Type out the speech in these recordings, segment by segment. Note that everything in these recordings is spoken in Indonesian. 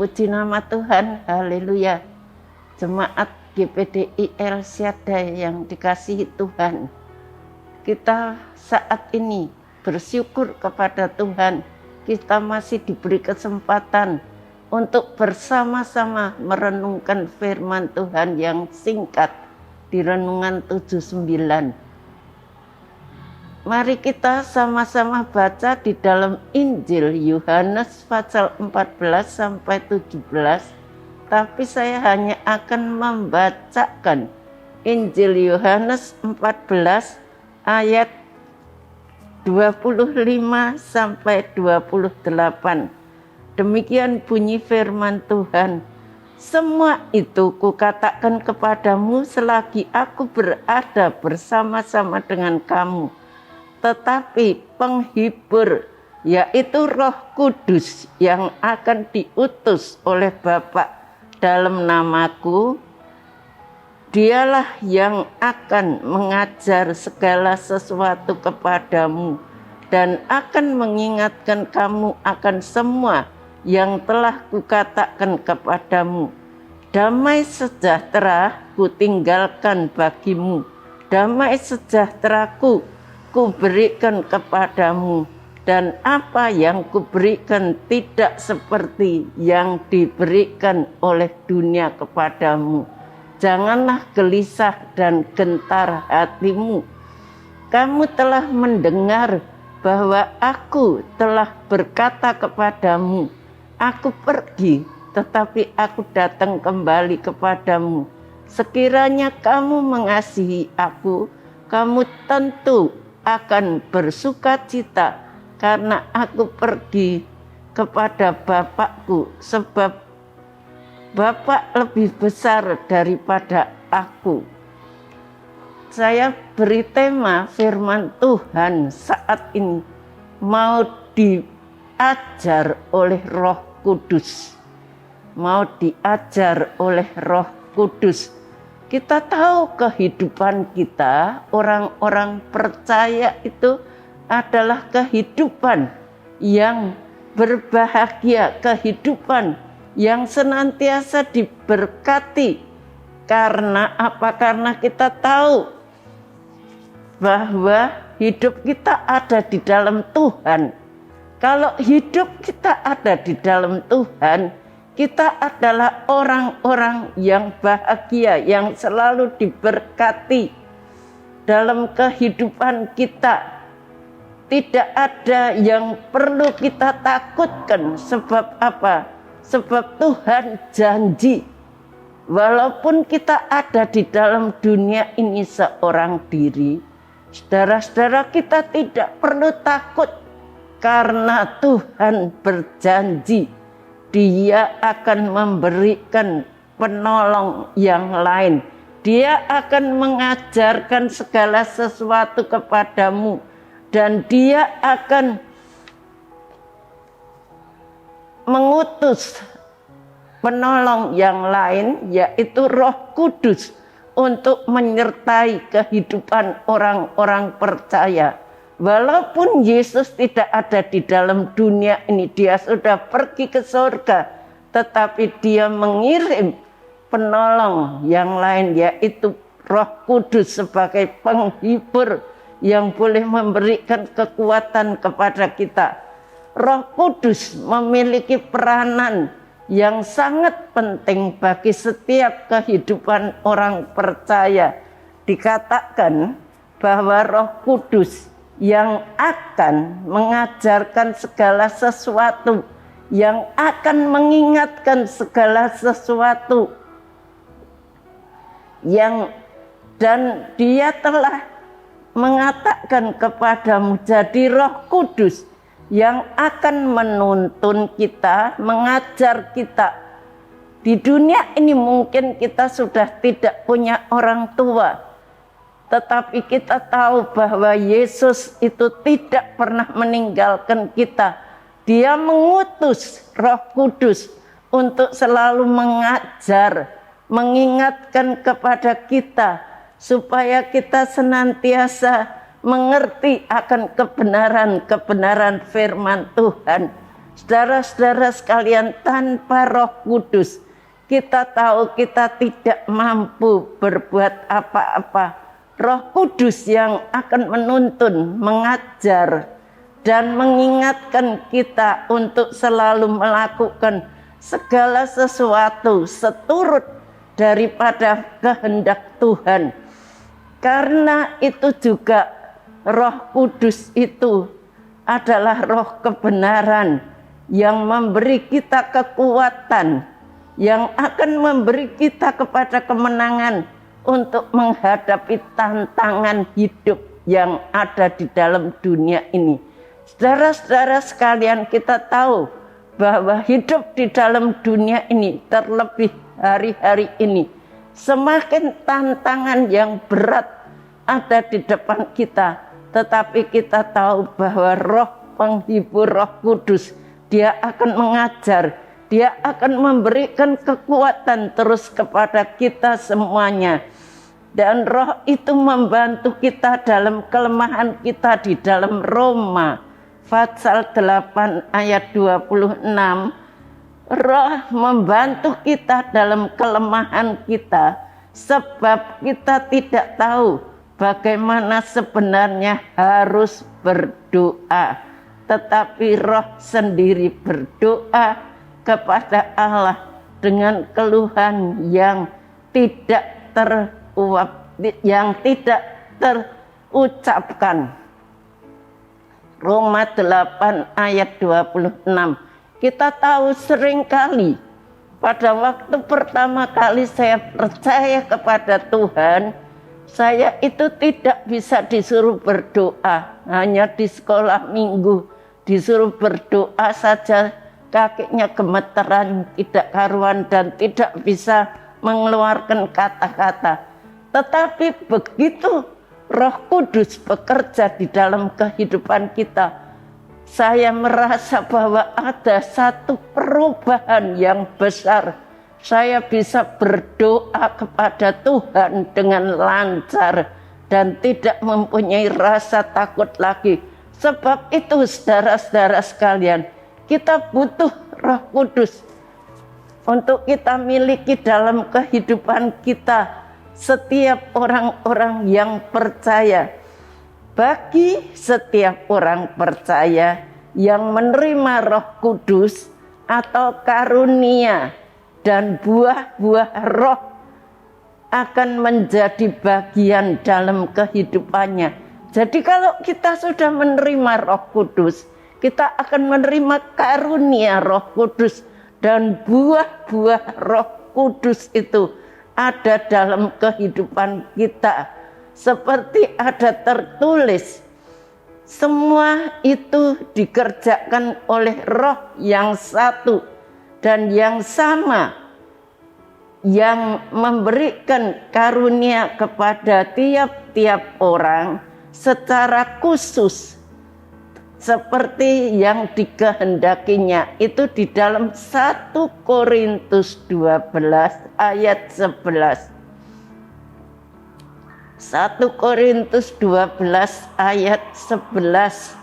Puji nama Tuhan, haleluya. Jemaat GPDI El Shaddai yang dikasihi Tuhan, kita saat ini bersyukur kepada Tuhan. Kita masih diberi kesempatan untuk bersama-sama merenungkan firman Tuhan yang singkat di Renungan 79. Mari kita sama-sama baca di dalam Injil Yohanes pasal 14 sampai 17. Tapi saya hanya akan membacakan Injil Yohanes 14 ayat 25 sampai 28. Demikian bunyi firman Tuhan. Semua itu kukatakan kepadamu selagi aku berada bersama-sama dengan kamu. Tetapi penghibur, yaitu Roh Kudus yang akan diutus oleh Bapa dalam namaku, Dialah yang akan mengajar segala sesuatu kepadamu dan akan mengingatkan kamu akan semua yang telah kukatakan kepadamu. Damai sejahtera kutinggalkan bagimu, damai sejahteraku kuberikan kepadamu, dan apa yang kuberikan tidak seperti yang diberikan oleh dunia kepadamu. Janganlah gelisah dan gentar hatimu. Kamu telah mendengar bahwa aku telah berkata kepadamu, aku pergi, tetapi aku datang kembali kepadamu. Sekiranya kamu mengasihi aku, kamu tentu akan bersukacita karena aku pergi kepada Bapakku, sebab Bapa lebih besar daripada aku. Saya beri tema firman Tuhan saat ini mau diajar oleh Roh Kudus. Mau diajar oleh Roh Kudus. Kita tahu kehidupan kita, orang-orang percaya itu adalah kehidupan yang berbahagia, kehidupan yang senantiasa diberkati. Karena apa? Karena kita tahu bahwa hidup kita ada di dalam Tuhan. Kalau hidup kita ada di dalam Tuhan, kita adalah orang-orang yang bahagia, yang selalu diberkati dalam kehidupan kita. Tidak ada yang perlu kita takutkan. Sebab apa? Sebab Tuhan janji, walaupun kita ada di dalam dunia ini seorang diri, saudara-saudara, kita tidak perlu takut karena Tuhan berjanji Dia akan memberikan penolong yang lain. Dia akan mengajarkan segala sesuatu kepadamu dan Dia akan mengutus penolong yang lain, yaitu Roh Kudus, untuk menyertai kehidupan orang-orang percaya. Walaupun Yesus tidak ada di dalam dunia ini, Dia sudah pergi ke surga, tetapi Dia mengirim penolong yang lain, yaitu Roh Kudus sebagai penghibur yang boleh memberikan kekuatan kepada kita. Roh Kudus memiliki peranan yang sangat penting bagi setiap kehidupan orang percaya. Dikatakan bahwa Roh Kudus yang akan mengajarkan segala sesuatu, yang akan mengingatkan segala sesuatu, dan Dia telah mengatakan kepadamu. Jadi Roh Kudus yang akan menuntun kita, mengajar kita. Di dunia ini mungkin kita sudah tidak punya orang tua, tetapi kita tahu bahwa Yesus itu tidak pernah meninggalkan kita. Dia mengutus Roh Kudus untuk selalu mengajar, mengingatkan kepada kita, supaya kita senantiasa mengerti akan kebenaran-kebenaran firman Tuhan. Saudara-saudara sekalian, tanpa Roh Kudus kita tahu kita tidak mampu berbuat apa-apa. Roh Kudus yang akan menuntun, mengajar, dan mengingatkan kita untuk selalu melakukan segala sesuatu seturut daripada kehendak Tuhan. Karena itu juga Roh Kudus itu adalah roh kebenaran yang memberi kita kekuatan, yang akan memberi kita kepada kemenangan untuk menghadapi tantangan hidup yang ada di dalam dunia ini. Saudara-saudara sekalian, kita tahu bahwa hidup di dalam dunia ini, terlebih hari-hari ini, semakin tantangan yang berat ada di depan kita. Tetapi kita tahu bahwa Roh Penghibur, Roh Kudus, Dia akan mengajar, Dia akan memberikan kekuatan terus kepada kita semuanya. Dan Roh itu membantu kita dalam kelemahan kita di dalam Roma pasal 8 ayat 26. Roh membantu kita dalam kelemahan kita, sebab kita tidak tahu bagaimana sebenarnya harus berdoa. Tetapi Roh sendiri berdoa kepada Allah dengan keluhan yang tidak terucapkan. Roma 8 ayat 26. Kita tahu seringkali pada waktu pertama kali saya percaya kepada Tuhan, saya itu tidak bisa disuruh berdoa. Hanya di sekolah minggu disuruh berdoa saja, kakinya gemeteran, tidak karuan, dan tidak bisa mengeluarkan kata-kata. Tetapi begitu Roh Kudus bekerja di dalam kehidupan kita, saya merasa bahwa ada satu perubahan yang besar. Saya bisa berdoa kepada Tuhan dengan lancar dan tidak mempunyai rasa takut lagi. Sebab itu saudara-saudara sekalian, kita butuh Roh Kudus untuk kita miliki dalam kehidupan kita. Setiap orang-orang yang percaya, bagi setiap orang percaya yang menerima Roh Kudus atau karunia dan buah-buah roh akan menjadi bagian dalam kehidupannya. Jadi kalau kita sudah menerima Roh Kudus, kita akan menerima karunia Roh Kudus, dan buah-buah Roh Kudus itu ada dalam kehidupan kita. Seperti ada tertulis, semua itu dikerjakan oleh Roh yang satu dan yang sama, yang memberikan karunia kepada tiap-tiap orang secara khusus seperti yang dikehendakinya. Itu di dalam 1 Korintus 12 ayat 11. 1 Korintus 12 ayat 11.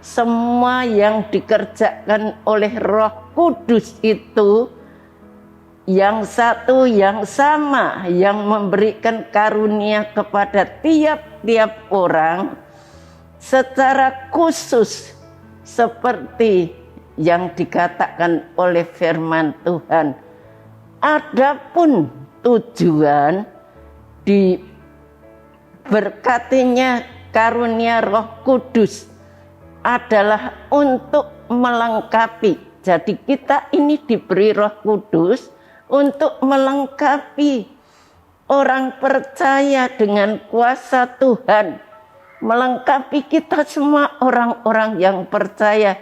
Semua yang dikerjakan oleh Roh Kudus itu yang satu, yang sama, yang memberikan karunia kepada tiap-tiap orang secara khusus seperti yang dikatakan oleh firman Tuhan. Adapun tujuan diberkatinya karunia Roh Kudus adalah untuk melengkapi. Jadi kita ini diberi Roh Kudus untuk melengkapi orang percaya dengan kuasa Tuhan, melengkapi kita semua orang-orang yang percaya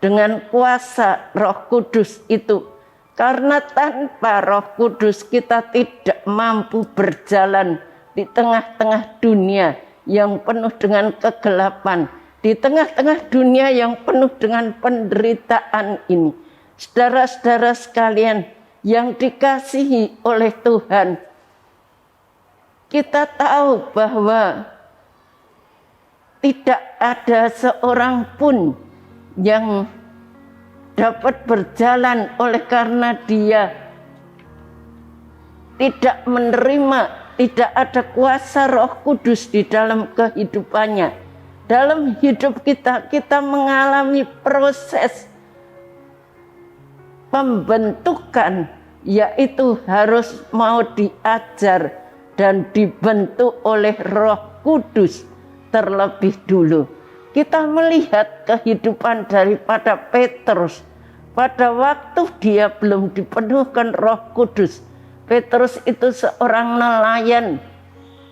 dengan kuasa Roh Kudus itu. Karena tanpa Roh Kudus kita tidak mampu berjalan di tengah-tengah dunia yang penuh dengan kegelapan, di tengah-tengah dunia yang penuh dengan penderitaan ini. Saudara-saudara sekalian yang dikasihi oleh Tuhan, kita tahu bahwa tidak ada seorang pun yang dapat berjalan oleh karena dia tidak menerima, tidak ada kuasa Roh Kudus di dalam kehidupannya. Dalam hidup kita, kita mengalami proses pembentukan, yaitu harus mau diajar dan dibentuk oleh Roh Kudus terlebih dulu. Kita melihat kehidupan daripada Petrus. Pada waktu dia belum dipenuhkan Roh Kudus, Petrus itu seorang nelayan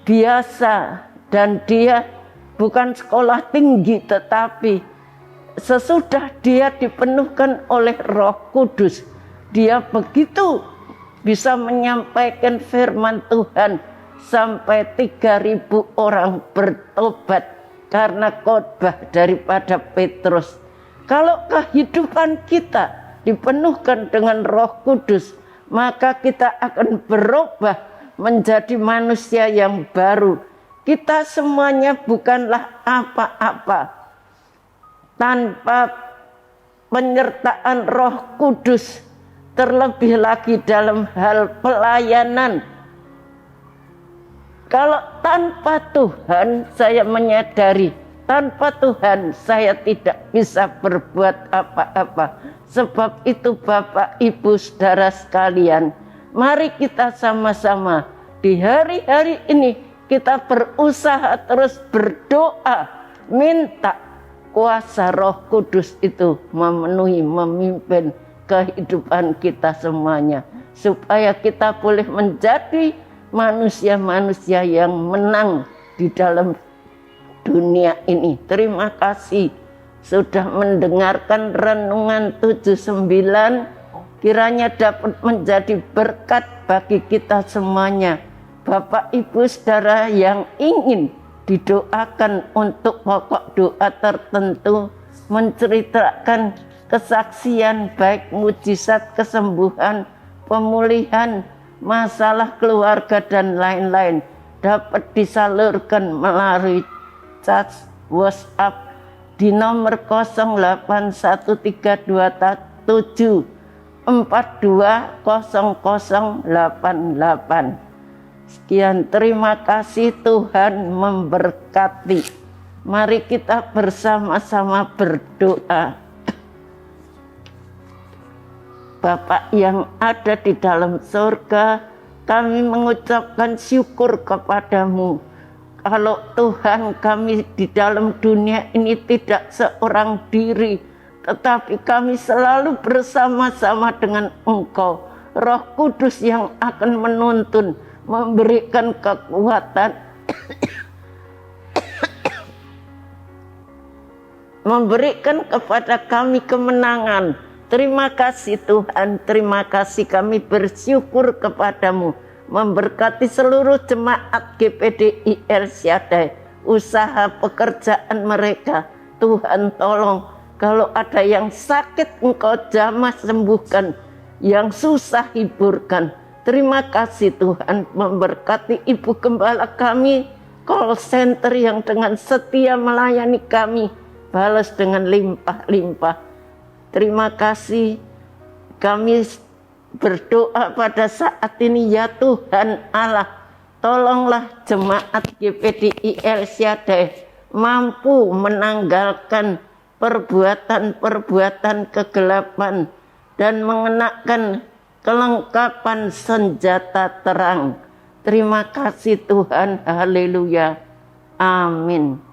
biasa dan dia bukan sekolah tinggi, tetapi sesudah dia dipenuhkan oleh Roh Kudus, dia begitu bisa menyampaikan firman Tuhan sampai 3.000 orang bertobat karena khotbah daripada Petrus. Kalau kehidupan kita dipenuhkan dengan Roh Kudus, maka kita akan berubah menjadi manusia yang baru. Kita semuanya bukanlah apa-apa tanpa penyertaan Roh Kudus, terlebih lagi dalam hal pelayanan. Kalau tanpa Tuhan, saya menyadari tanpa Tuhan saya tidak bisa berbuat apa-apa. Sebab itu Bapak, Ibu, saudara sekalian, mari kita sama-sama di hari-hari ini kita berusaha terus berdoa, minta kuasa Roh Kudus itu memenuhi, memimpin kehidupan kita semuanya, supaya kita boleh menjadi manusia-manusia yang menang di dalam dunia ini. Terima kasih sudah mendengarkan renungan 79, kiranya dapat menjadi berkat bagi kita semuanya. Bapak, Ibu, saudara yang ingin didoakan untuk pokok doa tertentu, menceritakan kesaksian baik mujizat kesembuhan, pemulihan, masalah keluarga dan lain-lain, dapat disalurkan melalui chat WhatsApp di nomor 081327420088. Sekian, terima kasih, Tuhan memberkati. Mari kita bersama-sama berdoa. Bapa yang ada di dalam surga, kami mengucapkan syukur kepadamu. Kalau Tuhan, kami di dalam dunia ini tidak seorang diri, tetapi kami selalu bersama-sama dengan Engkau. Roh Kudus yang akan menuntun, memberikan kekuatan, memberikan kepada kami kemenangan. Terima kasih Tuhan, terima kasih, kami bersyukur kepadamu. Memberkati seluruh jemaat GPDI El Shaddai, usaha pekerjaan mereka. Tuhan tolong, kalau ada yang sakit Engkau jamah sembuhkan, yang susah hiburkan. Terima kasih Tuhan, memberkati Ibu Gembala kami, call center yang dengan setia melayani kami, balas dengan limpah-limpah. Terima kasih, kami berdoa pada saat ini, ya Tuhan Allah, tolonglah jemaat GPDI El Shaddai mampu menanggalkan perbuatan-perbuatan kegelapan dan mengenakan kelengkapan senjata terang. Terima kasih Tuhan, haleluya, amin.